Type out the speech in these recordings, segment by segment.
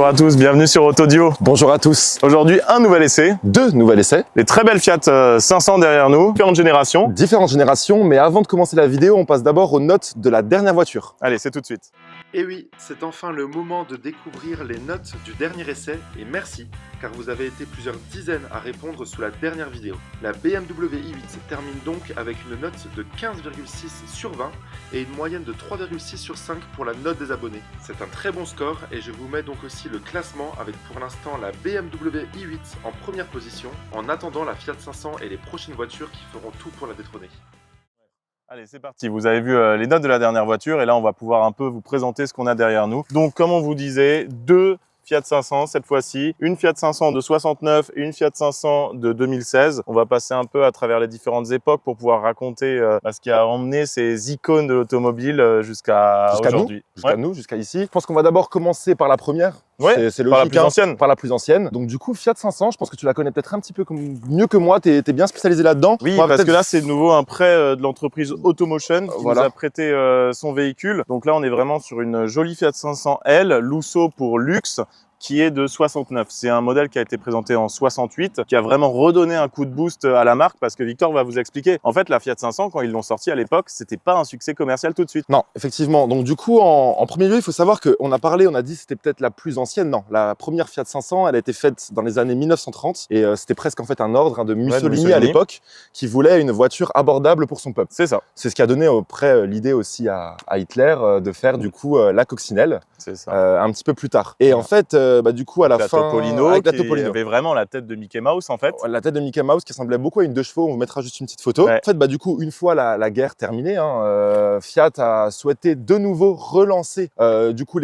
Bonjour à tous, bienvenue sur Autodio. Bonjour à tous. Aujourd'hui, un nouvel essai. Deux nouveaux essais. Les très belles Fiat 500 derrière nous, différentes générations. Différentes générations, mais avant de commencer la vidéo, on passe d'abord aux notes de la dernière voiture. Allez, c'est tout de suite. Et oui, c'est enfin le moment de découvrir les notes du dernier essai, et merci, car vous avez été plusieurs dizaines à répondre sous la dernière vidéo. La BMW i8 termine donc avec une note de 15,6 sur 20 et une moyenne de 3,6 sur 5 pour la note des abonnés. C'est un très bon score et je vous mets donc aussi le classement avec pour l'instant la BMW i8 en première position, en attendant la Fiat 500 et les prochaines voitures qui feront tout pour la détrôner. Allez, c'est parti. Vous avez vu les notes de la dernière voiture et là, on va pouvoir un peu vous présenter ce qu'on a derrière nous. Donc, comme on vous disait, deux Fiat 500 cette fois-ci, une Fiat 500 de 69 et une Fiat 500 de 2016. On va passer un peu à travers les différentes époques pour pouvoir raconter ce qui a emmené ces icônes de l'automobile jusqu'à aujourd'hui. Jusqu'à ici. Je pense qu'on va d'abord commencer par la première. Ouais, c'est logique, par la plus ancienne. Par la plus ancienne. Donc du coup, Fiat 500, je pense que tu la connais peut-être un petit peu mieux que moi. T'es bien spécialisé là-dedans. Oui, parce que là, c'est de nouveau un prêt de l'entreprise Automotion qui nous a prêté son véhicule. Donc là, on est vraiment sur une jolie Fiat 500L, Lusso pour luxe, qui est de 69. C'est un modèle qui a été présenté en 68, qui a vraiment redonné un coup de boost à la marque parce que Victor va vous expliquer. En fait, la Fiat 500, quand ils l'ont sortie à l'époque, c'était pas un succès commercial tout de suite. Non, effectivement. Donc du coup, en premier lieu, il faut savoir qu'on a dit c'était peut-être la plus ancienne. Non, la première Fiat 500, elle a été faite dans les années 1930 et c'était presque en fait un ordre de Mussolini à l'époque qui voulait une voiture abordable pour son peuple. C'est ça. C'est ce qui a donné après l'idée aussi à Hitler de faire du coup la coccinelle. C'est ça. Un petit peu plus tard. Et en fait, du coup, à la fin, avec la Topolino, avait vraiment la tête de Mickey Mouse en fait. La tête de Mickey Mouse qui ressemblait beaucoup à une deux chevaux. On vous mettra juste une petite photo. Ouais. En fait, du coup, une fois la guerre terminée, Fiat a souhaité de nouveau relancer du coup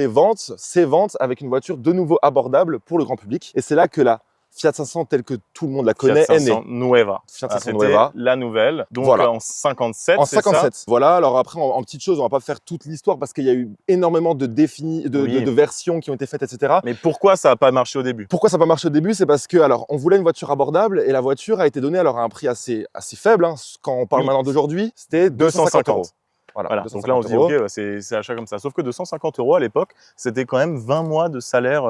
ses ventes avec une voiture de nouveau abordable pour le grand public. Et c'est là que la Fiat 500 telle que tout le monde la connaît est née. Nueva. Fiat 500 Nueva. La nouvelle. Donc voilà. En 57, en 57. Ça voilà. Alors après, en petite chose, on va pas faire toute l'histoire parce qu'il y a eu énormément de de versions qui ont été faites, etc. Mais pourquoi ça n'a pas marché au début? Pourquoi ça n'a pas marché au début? C'est parce que, alors, on voulait une voiture abordable et la voiture a été donnée alors à un prix assez faible. Quand on parle maintenant d'aujourd'hui, c'était 250 €. Voilà. Donc là, on se dit, ok, c'est achat comme ça. Sauf que 250 € à l'époque, c'était quand même 20 mois de salaire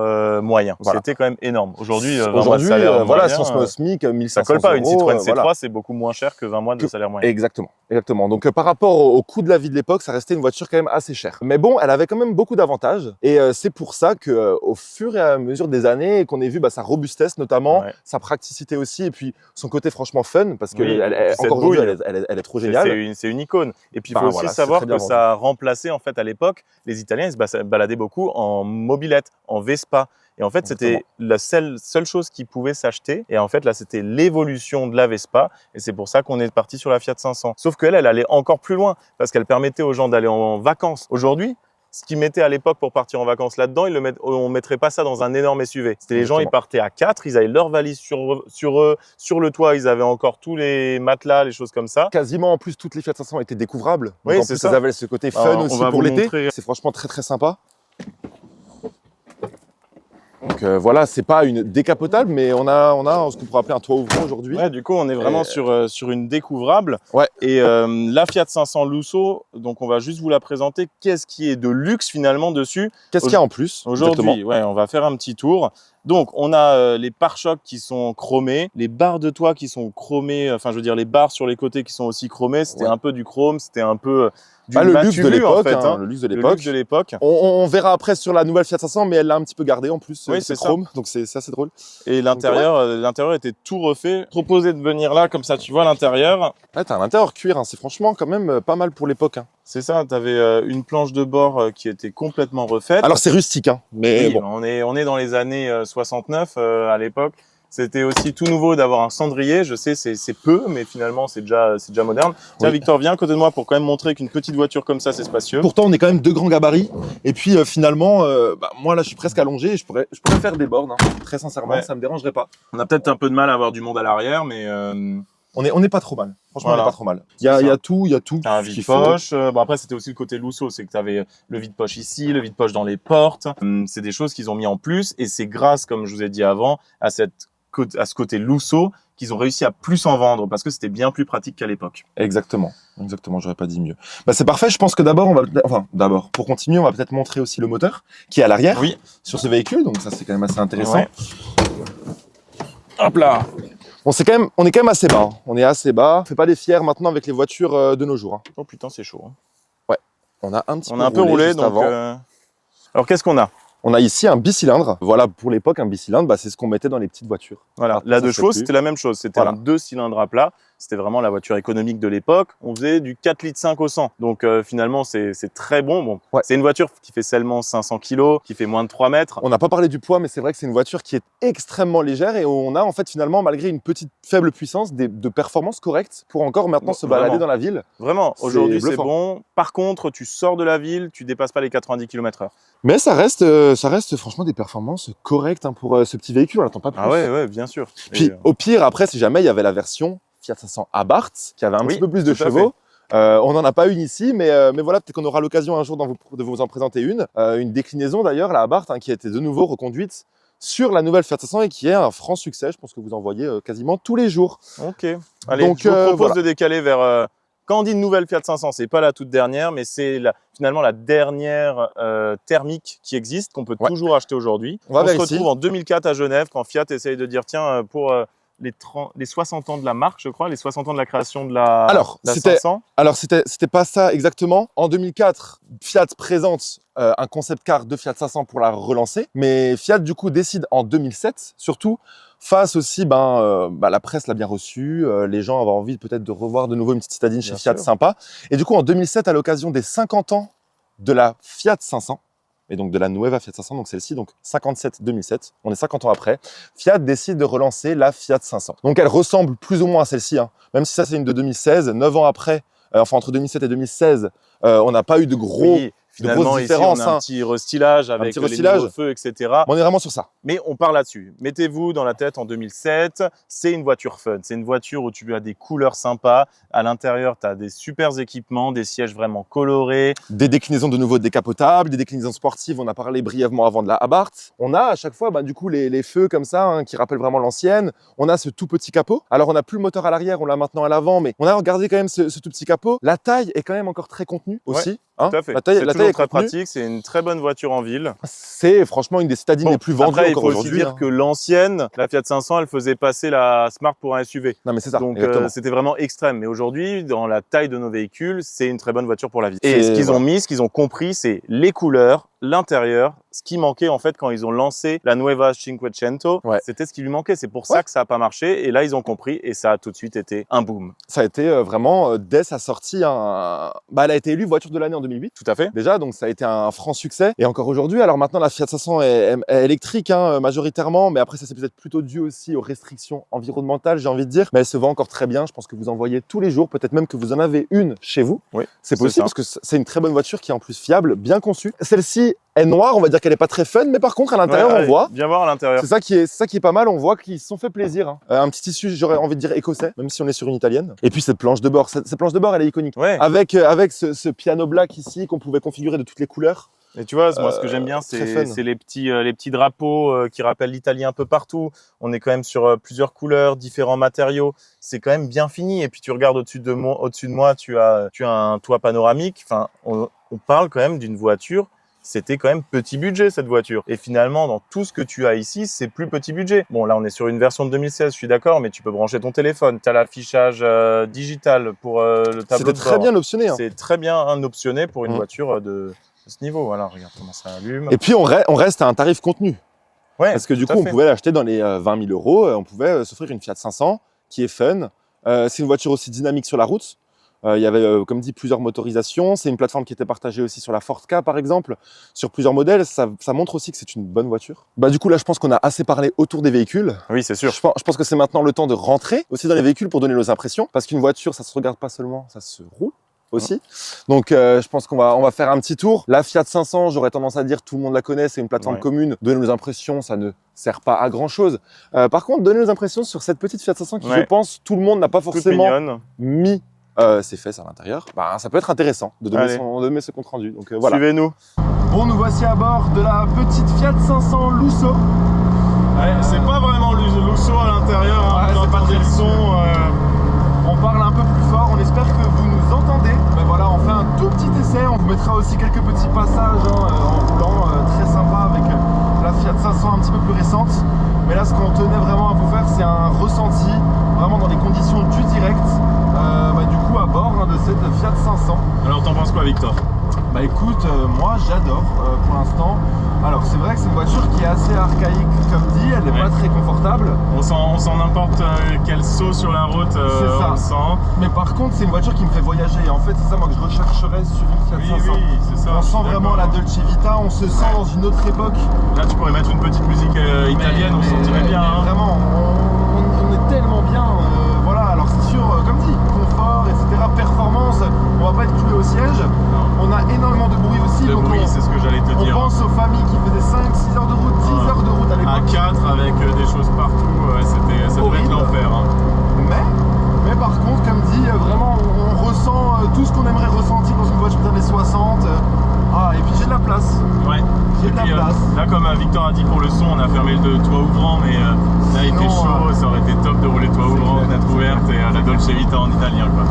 moyen. Voilà. C'était quand même énorme. Aujourd'hui, 20 mois de salaire moyen, si on se met au SMIC, 1500 €. Ça colle pas. Une Citroën C3, c'est beaucoup moins cher que 20 mois de salaire moyen. Exactement. Donc, par rapport au coût de la vie de l'époque, ça restait une voiture quand même assez chère. Mais bon, elle avait quand même beaucoup d'avantages. Et c'est pour ça qu'au fur et à mesure des années, qu'on ait vu sa robustesse notamment, sa praticité aussi, et puis son côté franchement fun, parce que encore aujourd'hui, elle est trop géniale. C'est une icône. Et puis, il faut aussi savoir que ça a remplacé, en fait, à l'époque, les Italiens, ils se baladaient beaucoup en mobilette, en Vespa. Et en fait, c'était la seule chose qui pouvait s'acheter. Et en fait, là, c'était l'évolution de la Vespa. Et c'est pour ça qu'on est parti sur la Fiat 500. Sauf qu'elle allait encore plus loin parce qu'elle permettait aux gens d'aller en vacances. Aujourd'hui, ce qu'ils mettaient à l'époque pour partir en vacances là-dedans, on ne mettrait pas ça dans un énorme SUV. C'était les gens, ils partaient à 4, ils avaient leur valise sur eux, sur le toit, ils avaient encore tous les matelas, les choses comme ça. Quasiment, en plus, toutes les Fiat 500 étaient découvrables. Oui, c'est ça. Elles avaient ce côté fun aussi pour l'été. C'est franchement très, très sympa. Donc voilà, c'est pas une décapotable, mais on a ce qu'on pourrait appeler un toit ouvrant aujourd'hui. Ouais, du coup, on est vraiment sur une découvrable. Ouais. Et la Fiat 500 Lusso, donc on va juste vous la présenter. Qu'est-ce qui est de luxe finalement dessus? Qu'est-ce qu'il y a en plus aujourd'hui? Ouais, on va faire un petit tour. Donc, on a les pare-chocs qui sont chromés, les barres de toit qui sont chromées, enfin, je veux dire, les barres sur les côtés qui sont aussi chromées. C'était un peu du chrome, c'était un peu du le luxe de l'époque, en fait, le luxe de l'époque. On verra après sur la nouvelle Fiat 500, mais elle l'a un petit peu gardé en plus. Oui, c'est chrome, donc c'est assez drôle. Et l'intérieur était tout refait. Proposé de venir là, comme ça, tu vois l'intérieur. Ouais, t'as un intérieur cuir, c'est franchement quand même pas mal pour l'époque. C'est ça, tu avais une planche de bord qui était complètement refaite. Alors c'est rustique, mais oui, bon. On est dans les années 69 à l'époque. C'était aussi tout nouveau d'avoir un cendrier. Je sais, c'est peu, mais finalement, c'est déjà moderne. Tiens, Victor, viens à côté de moi pour quand même montrer qu'une petite voiture comme ça, c'est spacieux. Pourtant, on est quand même deux grands gabarits. Et puis, finalement, moi, là, je suis presque allongé et je pourrais faire des bornes. Très sincèrement, ça me dérangerait pas. On a peut-être un peu de mal à avoir du monde à l'arrière, mais... On n'est pas trop mal. Franchement, on n'est pas trop mal. Il y a tout. T'as un vide-poche. Bon, après, c'était aussi le côté Lusso, c'est que tu avais le vide-poche ici, le vide-poche dans les portes. C'est des choses qu'ils ont mis en plus et c'est grâce, comme je vous ai dit avant, à cette ce côté Lusso qu'ils ont réussi à plus en vendre parce que c'était bien plus pratique qu'à l'époque. Exactement, j'aurais pas dit mieux. Bah, c'est parfait, je pense que d'abord, pour continuer, on va peut-être montrer aussi le moteur qui est à l'arrière sur ce véhicule, donc ça c'est quand même assez intéressant. Ouais. Hop là. Bon, on est quand même assez bas, hein. On est assez bas. On fait pas des fiers maintenant avec les voitures de nos jours. Hein. Oh putain, c'est chaud. Hein. Ouais, on a un peu roulé donc. Alors qu'est-ce qu'on a? On a ici un bicylindre. Voilà, pour l'époque, un bicylindre, c'est ce qu'on mettait dans les petites voitures. Voilà, la 2 chevaux, c'était la même chose. C'était un 2 cylindres à plat. C'était vraiment la voiture économique de l'époque. On faisait du 4,5 litres au 100. Donc finalement, c'est très bon. C'est une voiture qui fait seulement 500 kg, qui fait moins de 3 mètres. On n'a pas parlé du poids, mais c'est vrai que c'est une voiture qui est extrêmement légère et on a en fait finalement, malgré une petite faible puissance, de performances correctes pour encore maintenant se balader dans la ville. Vraiment, aujourd'hui c'est bon. Par contre, tu sors de la ville, tu dépasses pas les 90 km/h. Mais ça reste franchement des performances correctes hein, pour ce petit véhicule, on n'attend pas plus. Ah ouais, bien sûr. Puis au pire, après, si jamais il y avait la version Fiat 500 Abarth, qui avait un petit peu plus de chevaux, on n'en a pas une ici, mais voilà, peut-être qu'on aura l'occasion un jour de vous en présenter une déclinaison d'ailleurs, la Abarth, hein, qui a été de nouveau reconduite sur la nouvelle Fiat 500 et qui est un franc succès. Je pense que vous en voyez quasiment tous les jours. Ok, allez, donc, je vous propose de décaler vers... Quand on dit une nouvelle Fiat 500, c'est pas la toute dernière, mais c'est finalement la dernière thermique qui existe, qu'on peut toujours acheter aujourd'hui. On se retrouve en 2004 à Genève, quand Fiat essaye de dire, tiens, pour les 60 ans de la marque, je crois, les 60 ans de la création de la 500. Alors, c'était pas ça exactement. En 2004, Fiat présente un concept car de Fiat 500 pour la relancer, mais Fiat, du coup, décide en 2007, surtout, face aussi, la presse l'a bien reçu, les gens avaient envie peut-être de revoir de nouveau une petite citadine chez Fiat sympa. Et du coup, en 2007, à l'occasion des 50 ans de la Fiat 500, et donc de la Nueva Fiat 500, donc celle-ci, donc 57-2007, on est 50 ans après, Fiat décide de relancer la Fiat 500. Donc elle ressemble plus ou moins à celle-ci, hein. Même si ça c'est une de 2016, 9 ans après, entre 2007 et 2016, on n'a pas eu de gros... Finalement, ici, on a un petit restylage avec les nouveaux feux, etc. On est vraiment sur ça. Mais on part là-dessus. Mettez-vous dans la tête en 2007, c'est une voiture fun. C'est une voiture où tu as des couleurs sympas. À l'intérieur, tu as des super équipements, des sièges vraiment colorés. Des déclinaisons de nouveau décapotables, des déclinaisons sportives. On a parlé brièvement avant de la Abarth. On a à chaque fois, du coup, les feux comme ça, hein, qui rappellent vraiment l'ancienne. On a ce tout petit capot. Alors, on n'a plus le moteur à l'arrière, on l'a maintenant à l'avant, mais on a regardé quand même ce tout petit capot. La taille est quand même encore très contenue aussi. Ouais. Tout à fait. La taille est très pratique, c'est une très bonne voiture en ville. C'est franchement une des citadines les plus vendues encore aujourd'hui. Il faut aussi dire que l'ancienne, la Fiat 500, elle faisait passer la Smart pour un SUV. Non mais c'est ça. Donc c'était vraiment extrême. Mais aujourd'hui, dans la taille de nos véhicules, c'est une très bonne voiture pour la ville. Et ce qu'ils ont compris, c'est les couleurs, l'intérieur. Ce qui manquait en fait quand ils ont lancé la Nueva Cinquecento, c'était ce qui lui manquait. C'est pour ça que ça n'a pas marché. Et là, ils ont compris et ça a tout de suite été un boom. Ça a été vraiment, dès sa sortie, elle a été élue voiture de l'année en 2008. Tout à fait. Déjà, donc ça a été un franc succès. Et encore aujourd'hui, alors maintenant, la Fiat 500 est électrique hein, majoritairement, mais après, ça c'est peut-être plutôt dû aussi aux restrictions environnementales, j'ai envie de dire. Mais elle se vend encore très bien. Je pense que vous en voyez tous les jours. Peut-être même que vous en avez une chez vous. Oui, c'est possible parce que c'est une très bonne voiture qui est en plus fiable, bien conçue. Celle-ci est noire, on va dire qu'elle n'est pas très fun, mais par contre à l'intérieur on voit. Bien voir à l'intérieur. C'est ça qui est pas mal, on voit qu'ils se sont fait plaisir. Hein. Un petit tissu, j'aurais envie de dire écossais, même si on est sur une italienne. Et puis cette planche de bord, cette planche de bord elle est iconique. Ouais. Avec ce piano black ici qu'on pouvait configurer de toutes les couleurs. Et tu vois, moi ce que j'aime bien, c'est les petits drapeaux qui rappellent l'Italie un peu partout. On est quand même sur plusieurs couleurs, différents matériaux. C'est quand même bien fini. Et puis tu regardes au-dessus de moi, tu as un toit panoramique. Enfin, on parle quand même d'une voiture. C'était quand même petit budget cette voiture. Et finalement, dans tout ce que tu as ici, c'est plus petit budget. Bon, là, on est sur une version de 2016, je suis d'accord, mais tu peux brancher ton téléphone. Tu as l'affichage digital pour le tableau de bord. C'était très bien optionné. Hein. C'est très bien optionné pour une voiture de ce niveau. Voilà, regarde comment ça allume. Et puis, on reste à un tarif contenu. Ouais, parce que du coup, on pouvait l'acheter dans les 20 000 €. On pouvait s'offrir une Fiat 500 qui est fun. C'est une voiture aussi dynamique sur la route. Il y avait, comme dit, plusieurs motorisations. C'est une plateforme qui était partagée aussi sur la Ford Ka, par exemple, sur plusieurs modèles. Ça montre aussi que c'est une bonne voiture. Du coup, là, je pense qu'on a assez parlé autour des véhicules. Oui, c'est sûr. Je pense que c'est maintenant le temps de rentrer aussi dans les véhicules pour donner nos impressions. Parce qu'une voiture, ça se regarde pas seulement, ça se roule aussi. Donc, je pense qu'on va faire un petit tour. La Fiat 500, j'aurais tendance à dire, tout le monde la connaît, c'est une plateforme commune. Donner nos impressions, ça ne sert pas à grand-chose. Par contre, donner nos impressions sur cette petite Fiat 500 qui, je pense, tout le monde n'a pas forcément mis ses fesses à l'intérieur, ça peut être intéressant de donner ce compte rendu. Donc voilà. Suivez-nous. Bon, nous voici à bord de la petite Fiat 500 Lusso. Ouais, c'est pas vraiment Lusso, chaud à l'intérieur, hein, vous entendez le son. On parle un peu plus fort, on espère que vous nous entendez. Ben voilà, on fait un tout petit essai, on vous mettra aussi quelques petits passages en roulant, très sympa avec la Fiat 500 un petit peu plus récente. Mais là, ce qu'on tenait vraiment à vous faire, c'est un ressenti, vraiment dans les conditions du direct, du coup à bord de cette Fiat 500. Alors t'en penses quoi, Victor? Bah écoute, moi j'adore pour l'instant. Alors c'est vrai que c'est une voiture qui est assez archaïque comme dit, elle n'est pas très confortable. On sent n'importe quel saut sur la route, on le sent. Mais par contre c'est une voiture qui me fait voyager et en fait c'est ça moi que je rechercherais sur une Fiat 500. Oui, c'est ça. On sent vraiment la Dolce Vita, on se sent dans une autre époque. Là tu pourrais mettre une petite musique italienne, on se sentirait bien. Hein. Vraiment, on est tellement bien. Voilà, alors c'est sûr, comme dit, confort, etc., performance, on va pas être cloué au siège. Non. On a énormement de bruit aussi. Le bruit, c'est ce que j'allais te dire. On pense aux familles qui faisaient 5-6 heures de route, 10 heures de route à l'époque. À 4 avec des choses partout, ça devait être l'enfer. Hein. Mais par contre, comme dit, vraiment on ressent tout ce qu'on aimerait ressentir dans une voiture des années 60. Et puis j'ai de la place. Ouais. J'ai de la place. Là, comme Victor a dit pour le son, on a fermé le toit ouvrant, mais là il était chaud, ça aurait été top de rouler toit ouvrant, fenêtre ouverte et la Dolce Vita en italien, quoi.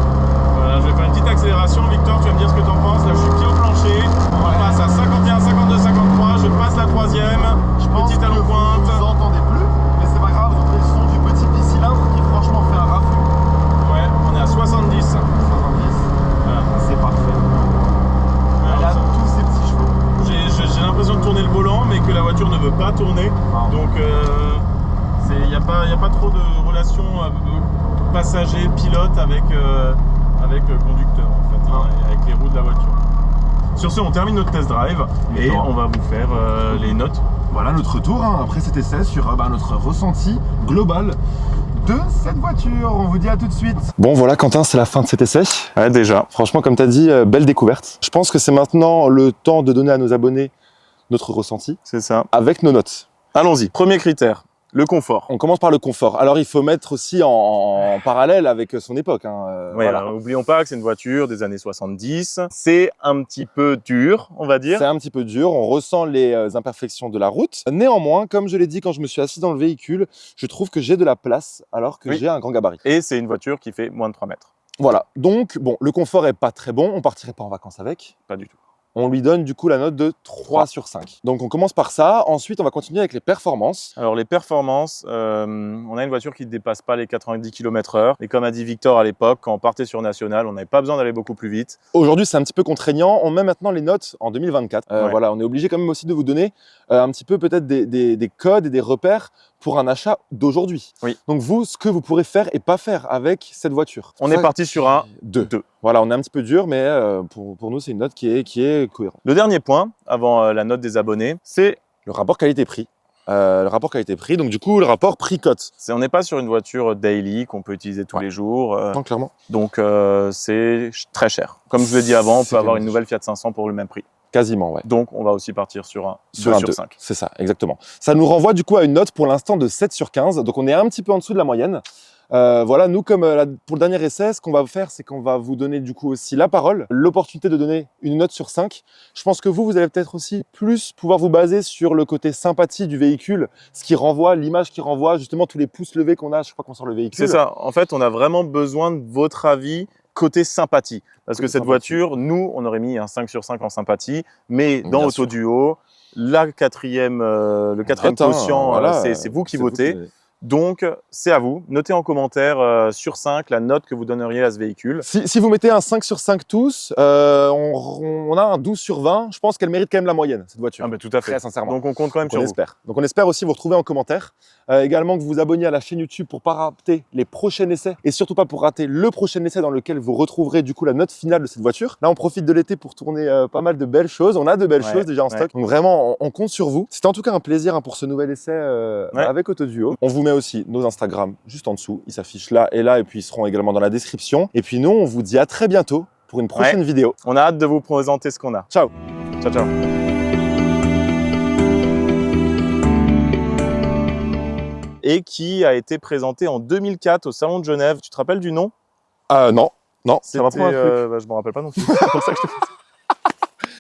Voilà, je vais faire une petite accélération. Victor, tu vas me dire ce que tu en penses. Là, je suis pied au plancher. On passe à 51, 52, 53. Je passe la troisième. Petit talon pointe. Vous entendez plus, mais c'est pas grave, vous entendez le son du petit bicylindre qui franchement fait un raffut. Ouais, on est à 70. 70. Voilà. C'est parfait. Elle a tous ses petits chevaux. J'ai l'impression de tourner le volant, mais que la voiture ne veut pas tourner. Ah. Donc, il n'y a pas trop de relation passager-pilote avec le conducteur, en fait, hein, et avec les roues de la voiture. Sur ce, on termine notre test drive et on va vous faire les notes. Voilà notre retour après cet essai sur notre ressenti global de cette voiture. On vous dit à tout de suite. Bon voilà Quentin, c'est la fin de cet essai. Ouais, déjà. Franchement, comme tu as dit, belle découverte. Je pense que c'est maintenant le temps de donner à nos abonnés notre ressenti. C'est ça. Avec nos notes. Allons-y. Premier critère, le confort. On commence par le confort. Alors il faut mettre aussi en parallèle avec son époque. Voilà. Alors, n'oublions pas que c'est une voiture des années 70. C'est un petit peu dur, on va dire. C'est un petit peu dur, on ressent les imperfections de la route. Néanmoins, comme je l'ai dit quand je me suis assis dans le véhicule, je trouve que j'ai de la place alors que j'ai un grand gabarit. Et c'est une voiture qui fait moins de 3 mètres. Voilà, donc bon, le confort est pas très bon, on partirait pas en vacances avec. Pas du tout. On lui donne du coup la note de 3 sur 5. Donc on commence par ça, ensuite on va continuer avec les performances. Alors les performances, on a une voiture qui ne dépasse pas les 90 km/h. Et comme a dit Victor à l'époque, quand on partait sur National, on n'avait pas besoin d'aller beaucoup plus vite. Aujourd'hui c'est un petit peu contraignant, on met maintenant les notes en 2024. Voilà, on est obligé quand même aussi de vous donner un petit peu peut-être des codes et des repères pour un achat d'aujourd'hui. Oui. Donc vous, ce que vous pourrez faire et pas faire avec cette voiture. On est parti sur un 2. Voilà, on est un petit peu dur, mais pour nous, c'est une note qui est cohérente. Le dernier point, avant la note des abonnés, c'est le rapport qualité-prix. Donc du coup, le rapport prix-cote. On n'est pas sur une voiture daily qu'on peut utiliser tous les jours. Non, clairement. Donc c'est très cher. Comme je l'ai dit avant, on peut avoir une nouvelle Fiat 500 pour le même prix. Quasiment, ouais. Donc on va aussi partir sur un 2 sur 5. C'est ça, exactement. Ça nous renvoie du coup à une note pour l'instant de 7 sur 15. Donc on est un petit peu en dessous de la moyenne. Voilà, nous comme pour le dernier essai, ce qu'on va faire, c'est qu'on va vous donner du coup aussi la parole, l'opportunité de donner une note sur 5. Je pense que vous allez peut-être aussi plus pouvoir vous baser sur le côté sympathie du véhicule, ce qui renvoie, l'image qui renvoie justement tous les pouces levés qu'on a à chaque fois qu'on sort le véhicule. C'est ça, en fait on a vraiment besoin de votre avis côté sympathie. Parce que cette voiture, nous, on aurait mis un 5 sur 5 en sympathie, mais dans Auto Duo, le quatrième quotient, voilà, c'est vous qui votez. Donc, c'est à vous. Notez en commentaire sur 5 la note que vous donneriez à ce véhicule. Si vous mettez un 5 sur 5 tous, on a un 12 sur 20. Je pense qu'elle mérite quand même la moyenne, cette voiture. Ah bah, tout à fait. Très sincèrement. Donc, on compte quand même sur vous. Donc, on espère aussi vous retrouver en commentaire. Également que vous vous abonniez à la chaîne YouTube pour ne pas rater les prochains essais et surtout pas pour rater le prochain essai dans lequel vous retrouverez du coup la note finale de cette voiture. Là, on profite de l'été pour tourner pas mal de belles choses. On a de belles choses déjà en stock. Donc, vraiment, on compte sur vous. C'était en tout cas un plaisir pour ce nouvel essai avec Auto Duo. On vous met aussi nos Instagram juste en dessous. Ils s'affichent là, et puis ils seront également dans la description. Et puis nous, on vous dit à très bientôt pour une prochaine vidéo. On a hâte de vous présenter ce qu'on a. Ciao. Ciao, ciao. Et qui a été présenté en 2004 au Salon de Genève. Tu te rappelles du nom? Non. Ça va prendre un truc. Je ne me rappelle pas non plus. C'est pour ça que je te